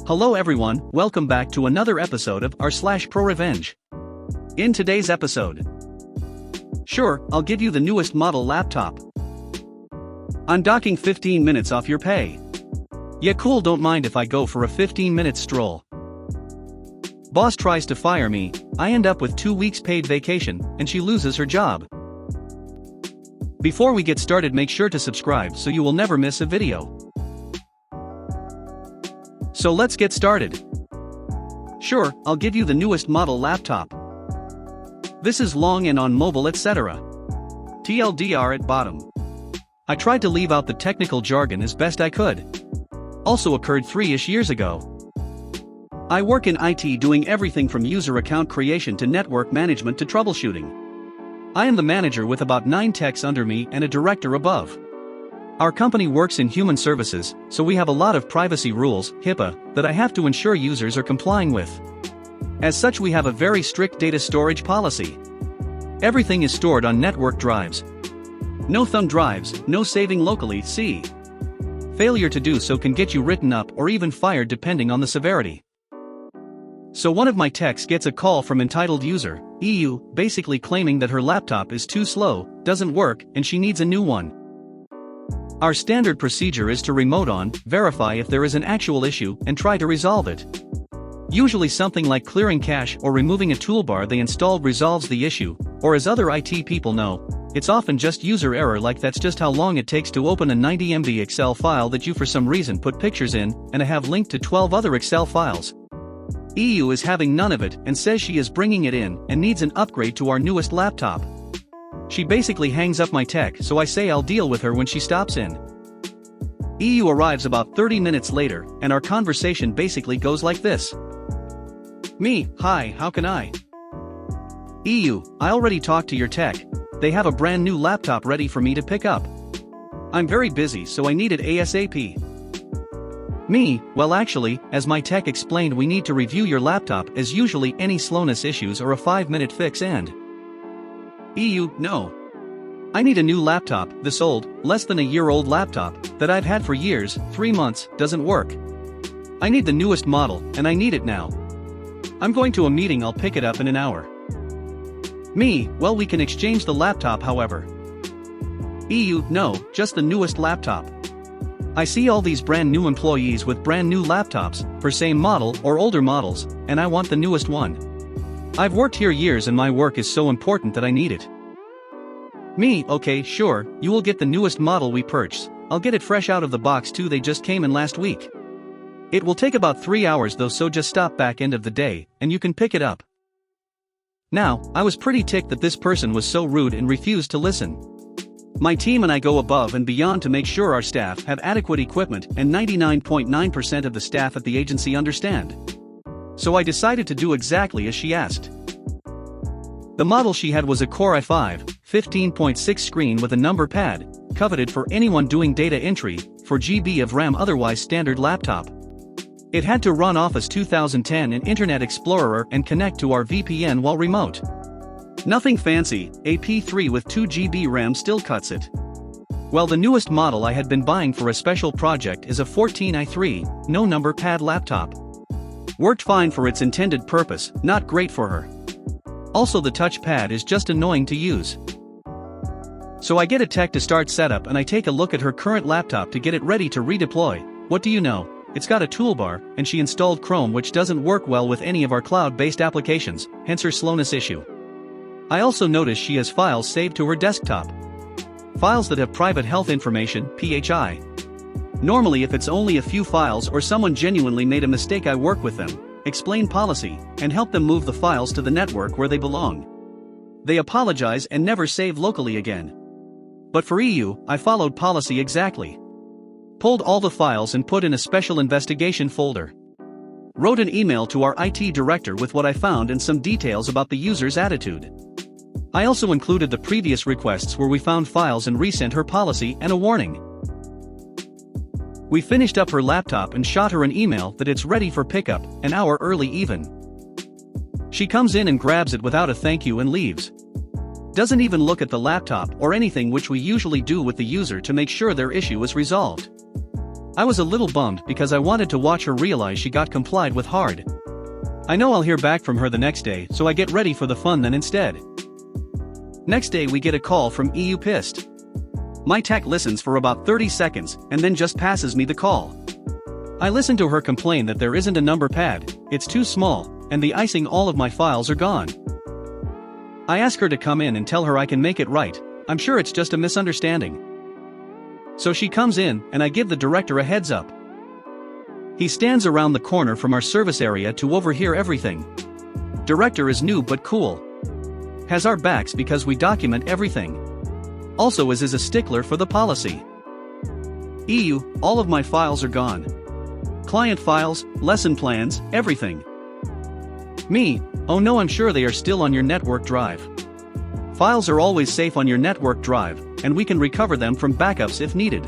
Hello everyone, welcome back to another episode of r/ProRevenge. In today's episode, sure, I'll give you the newest model laptop. I'm docking 15 minutes off your pay. Yeah, cool, don't mind if I go for a 15-minute stroll. Boss tries to fire me, I end up with 2 weeks paid vacation, and she loses her job. Before we get started, make sure to subscribe so you will never miss a video. So let's get started. Sure, I'll give you the newest model laptop. This is long and on mobile, etc. TLDR at bottom. I tried to leave out the technical jargon as best I could. Also occurred 3-ish years ago. I work in IT, doing everything from user account creation to network management to troubleshooting. I am the manager with about 9 techs under me and a director above. Our company works in human services, so we have a lot of privacy rules, HIPAA, that I have to ensure users are complying with. As such, we have a very strict data storage policy. Everything is stored on network drives. No thumb drives, no saving locally, see. Failure to do so can get you written up or even fired depending on the severity. So one of my techs gets a call from entitled user, EU, basically claiming that her laptop is too slow, doesn't work, and she needs a new one. Our standard procedure is to remote on, verify if there is an actual issue, and try to resolve it. Usually something like clearing cache or removing a toolbar they installed resolves the issue, or as other IT people know, it's often just user error, like that's just how long it takes to open a 90 MB Excel file that you for some reason put pictures in, and I have linked to 12 other Excel files. EU is having none of it and says she is bringing it in and needs an upgrade to our newest laptop. She basically hangs up my tech, so I say I'll deal with her when she stops in. EU arrives about 30 minutes later, and our conversation basically goes like this. Me, hi, how can I? EU, I already talked to your tech. They have a brand new laptop ready for me to pick up. I'm very busy, so I need it ASAP. Me, well actually, as my tech explained, we need to review your laptop as usually any slowness issues are a 5-minute fix and... EU, no. I need a new laptop, this old, less than a year-old laptop, that I've had for years, 3 months, doesn't work. I need the newest model, and I need it now. I'm going to a meeting, I'll pick it up in an hour. Me, well we can exchange the laptop however. EU, no, just the newest laptop. I see all these brand new employees with brand new laptops, for same model or older models, and I want the newest one. I've worked here years and my work is so important that I need it. Me, okay, sure, you will get the newest model we purchased. I'll get it fresh out of the box too, they just came in last week. It will take about 3 hours though, so just stop back end of the day, and you can pick it up. Now, I was pretty ticked that this person was so rude and refused to listen. My team and I go above and beyond to make sure our staff have adequate equipment, and 99.9% of the staff at the agency understand. So I decided to do exactly as she asked. The model she had was a Core i5, 15.6 screen with a number pad, coveted for anyone doing data entry, 4 GB of RAM, otherwise standard laptop. It had to run Office 2010 and Internet Explorer and connect to our VPN while remote. Nothing fancy, a P3 with 2 GB RAM still cuts it. Well, the newest model I had been buying for a special project is a 14i3, no number pad laptop. Worked fine for its intended purpose, not great for her. Also the touchpad is just annoying to use. So I get a tech to start setup and I take a look at her current laptop to get it ready to redeploy. What do you know? It's got a toolbar, and she installed Chrome, which doesn't work well with any of our cloud-based applications, hence her slowness issue. I also notice she has files saved to her desktop. Files that have private health information, PHI. Normally if it's only a few files or someone genuinely made a mistake, I work with them, explain policy, and help them move the files to the network where they belong. They apologize and never save locally again. But for EU, I followed policy exactly. Pulled all the files and put in a special investigation folder. Wrote an email to our IT director with what I found and some details about the user's attitude. I also included the previous requests where we found files and resent her policy and a warning. We finished up her laptop and shot her an email that it's ready for pickup, an hour early even. She comes in and grabs it without a thank you and leaves. Doesn't even look at the laptop or anything, which we usually do with the user to make sure their issue is resolved. I was a little bummed because I wanted to watch her realize she got complied with hard. I know I'll hear back from her the next day, so I get ready for the fun then instead. Next day we get a call from EU pissed. My tech listens for about 30 seconds and then just passes me the call. I listen to her complain that there isn't a number pad, it's too small, and the icing all of my files are gone. I ask her to come in and tell her I can make it right, I'm sure it's just a misunderstanding. So she comes in and I give the director a heads up. He stands around the corner from our service area to overhear everything. Director is new but cool. Has our backs because we document everything. Also is a stickler for the policy. EU, all of my files are gone. Client files, lesson plans, everything. Me, oh no, I'm sure they are still on your network drive. Files are always safe on your network drive, and we can recover them from backups if needed.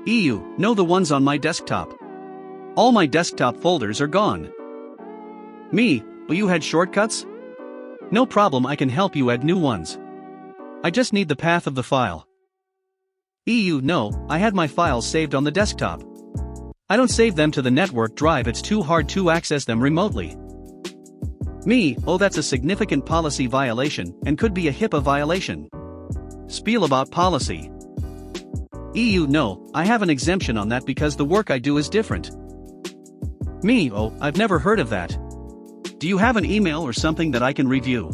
EU, no, the ones on my desktop. All my desktop folders are gone. Me, oh, you had shortcuts? No problem, I can help you add new ones. I just need the path of the file. EU, no, I had my files saved on the desktop. I don't save them to the network drive, it's too hard to access them remotely. Me, oh, that's a significant policy violation and could be a HIPAA violation. Spiel about policy. EU, no, I have an exemption on that because the work I do is different. Me, oh, I've never heard of that. Do you have an email or something that I can review?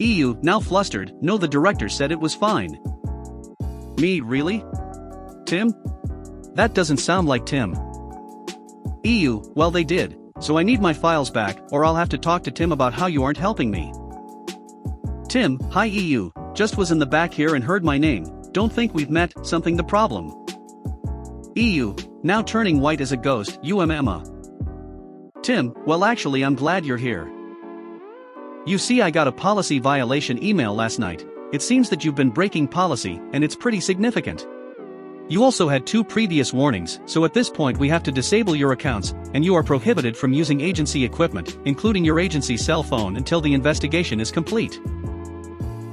EU, now flustered, no, the director said it was fine. Me, really? Tim? That doesn't sound like Tim. EU, well they did, so I need my files back or I'll have to talk to Tim about how you aren't helping me. Tim, hi EU, just was in the back here and heard my name, don't think we've met, something the problem. EU, now turning white as a ghost, Emma. Tim, well actually I'm glad you're here. You see, I got a policy violation email last night. It seems that you've been breaking policy and it's pretty significant. You also had 2 previous warnings, so at this point we have to disable your accounts, and you are prohibited from using agency equipment, including your agency cell phone, until the investigation is complete.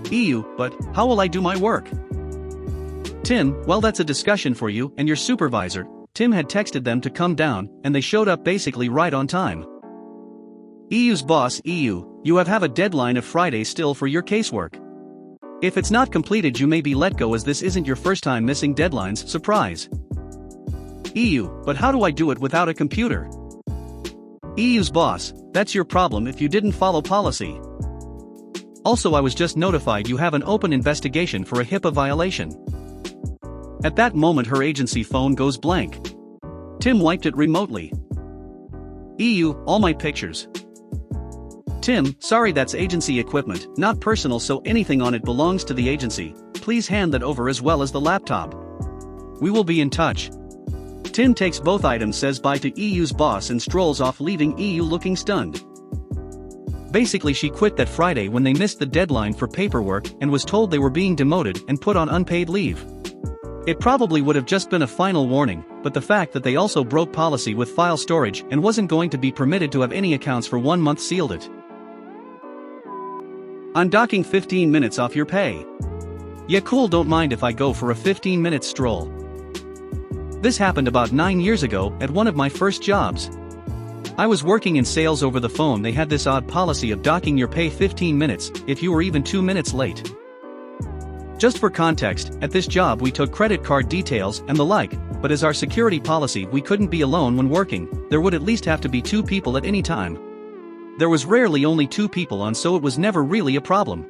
EU, but how will I do my work? Tim, well that's a discussion for you and your supervisor. Tim had texted them to come down, and they showed up basically right on time. EU's boss, EU, you have a deadline of Friday still for your casework. If it's not completed you may be let go, as this isn't your first time missing deadlines, surprise. EU, but how do I do it without a computer? EU's boss, that's your problem if you didn't follow policy. Also, I was just notified you have an open investigation for a HIPAA violation. At that moment her agency phone goes blank. Tim wiped it remotely. EU, all my pictures. Tim, sorry, that's agency equipment, not personal, so anything on it belongs to the agency. Please hand that over as well as the laptop. We will be in touch. Tim takes both items, says bye to EU's boss and strolls off, leaving EU looking stunned. Basically she quit that Friday when they missed the deadline for paperwork and was told they were being demoted and put on unpaid leave. It probably would have just been a final warning, but the fact that they also broke policy with file storage and wasn't going to be permitted to have any accounts for 1 month sealed it. I'm docking 15 minutes off your pay. Yeah, cool, don't mind if I go for a 15-minute stroll. This happened about 9 years ago at one of my first jobs. I was working in sales over the phone. They had this odd policy of docking your pay 15 minutes if you were even 2 minutes late. Just for context, at this job we took credit card details and the like, but as our security policy we couldn't be alone when working, there would at least have to be 2 people at any time. There was rarely only 2 people on, so it was never really a problem.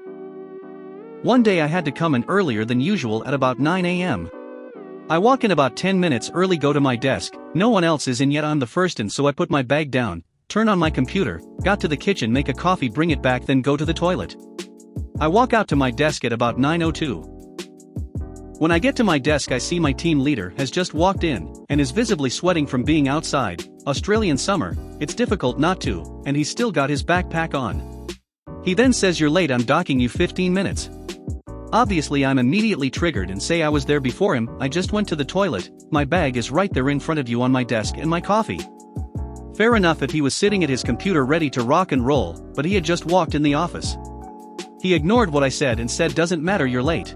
One day I had to come in earlier than usual at about 9 a.m. I walk in about 10 minutes early, go to my desk, no one else is in yet, I'm the first in, so I put my bag down, turn on my computer, got to the kitchen, make a coffee, bring it back, then go to the toilet. I walk out to my desk at about 9:02. When I get to my desk I see my team leader has just walked in, and is visibly sweating from being outside. Australian summer, it's difficult not to, and he's still got his backpack on. He then says, "You're late, I'm docking you 15 minutes. Obviously I'm immediately triggered and say I was there before him, I just went to the toilet, my bag is right there in front of you on my desk, and my coffee. Fair enough if he was sitting at his computer ready to rock and roll, but he had just walked in the office. He ignored what I said and said, "Doesn't matter, you're late."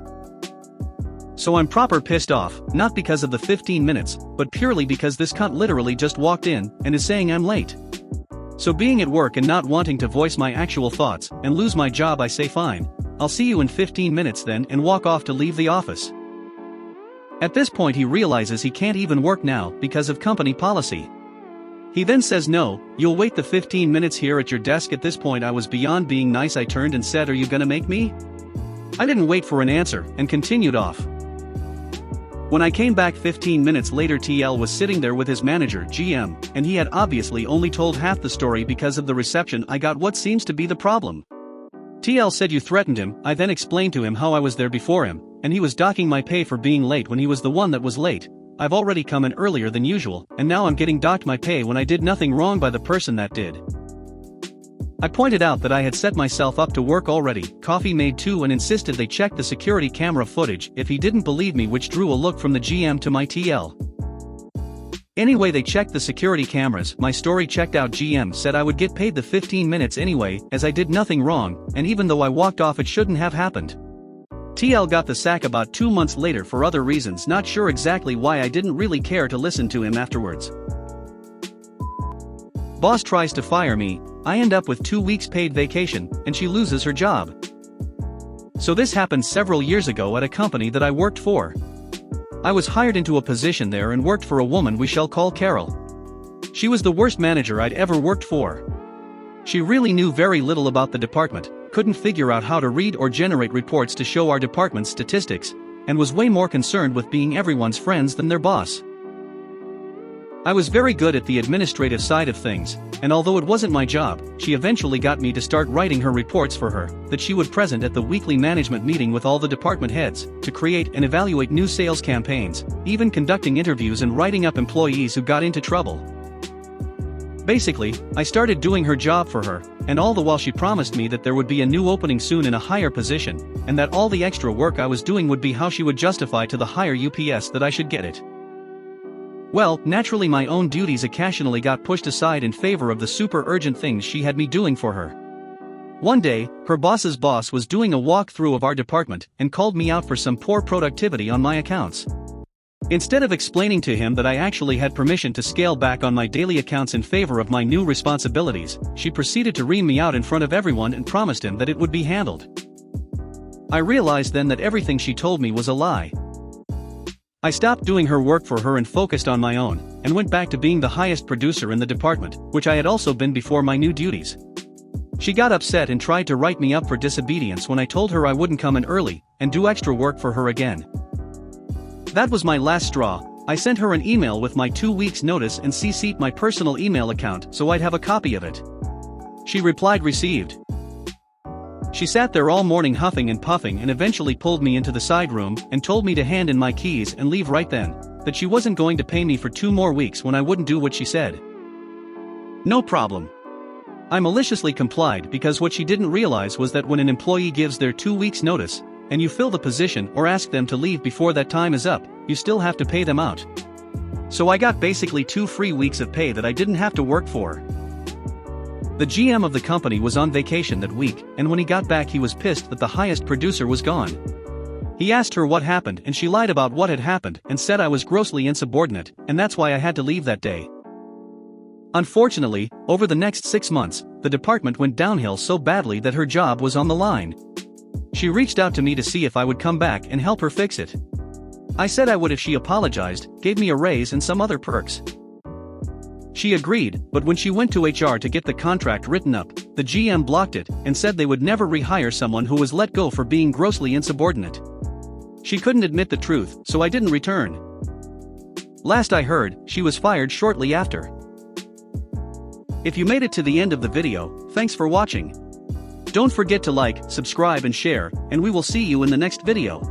So I'm proper pissed off, not because of the 15 minutes, but purely because this cunt literally just walked in and is saying I'm late. So being at work and not wanting to voice my actual thoughts and lose my job, I say fine, I'll see you in 15 minutes then, and walk off to leave the office. At this point he realizes he can't even work now because of company policy. He then says, no, you'll wait the 15 minutes here at your desk. At this point I was beyond being nice. I turned and said, are you gonna make me? I didn't wait for an answer and continued off. When I came back 15 minutes later, TL was sitting there with his manager, GM, and he had obviously only told half the story because of the reception I got. What seems to be the problem? TL said, you threatened him. I then explained to him how I was there before him, and he was docking my pay for being late when he was the one that was late. I've already come in earlier than usual, and now I'm getting docked my pay when I did nothing wrong by the person that did. I pointed out that I had set myself up to work already, coffee made too, and insisted they check the security camera footage if he didn't believe me, which drew a look from the GM to my TL. Anyway, they checked the security cameras, my story checked out. GM said I would get paid the 15 minutes anyway, as I did nothing wrong, and even though I walked off it shouldn't have happened. TL got the sack about 2 months later for other reasons, not sure exactly why. I didn't really care to listen to him afterwards. Boss tries to fire me, I end up with 2 weeks paid vacation, and she loses her job. So this happened several years ago at a company that I worked for. I was hired into a position there and worked for a woman we shall call Carol. She was the worst manager I'd ever worked for. She really knew very little about the department, couldn't figure out how to read or generate reports to show our department's statistics, and was way more concerned with being everyone's friends than their boss. I was very good at the administrative side of things, and although it wasn't my job, she eventually got me to start writing her reports for her, that she would present at the weekly management meeting with all the department heads, to create and evaluate new sales campaigns, even conducting interviews and writing up employees who got into trouble. Basically, I started doing her job for her, and all the while she promised me that there would be a new opening soon in a higher position, and that all the extra work I was doing would be how she would justify to the higher UPS that I should get it. Well, naturally my own duties occasionally got pushed aside in favor of the super urgent things she had me doing for her. One day, her boss's boss was doing a walkthrough of our department and called me out for some poor productivity on my accounts. Instead of explaining to him that I actually had permission to scale back on my daily accounts in favor of my new responsibilities, she proceeded to ream me out in front of everyone and promised him that it would be handled. I realized then that everything she told me was a lie. I stopped doing her work for her and focused on my own, and went back to being the highest producer in the department, which I had also been before my new duties. She got upset and tried to write me up for disobedience when I told her I wouldn't come in early and do extra work for her again. That was my last straw. I sent her an email with my 2 weeks notice and CC'd my personal email account so I'd have a copy of it. She replied received. She sat there all morning huffing and puffing and eventually pulled me into the side room and told me to hand in my keys and leave right then, that she wasn't going to pay me for 2 more weeks when I wouldn't do what she said. No problem. I maliciously complied because what she didn't realize was that when an employee gives their 2 weeks notice, and you fill the position or ask them to leave before that time is up, you still have to pay them out. So I got basically 2 free weeks of pay that I didn't have to work for. The GM of the company was on vacation that week, and when he got back he was pissed that the highest producer was gone. He asked her what happened and she lied about what had happened and said I was grossly insubordinate, and that's why I had to leave that day. Unfortunately, over the next 6 months, the department went downhill so badly that her job was on the line. She reached out to me to see if I would come back and help her fix it. I said I would if she apologized, gave me a raise and some other perks. She agreed, but when she went to HR to get the contract written up, the GM blocked it and said they would never rehire someone who was let go for being grossly insubordinate. She couldn't admit the truth, so I didn't return. Last I heard, she was fired shortly after. If you made it to the end of the video, thanks for watching. Don't forget to like, subscribe and share, and we will see you in the next video.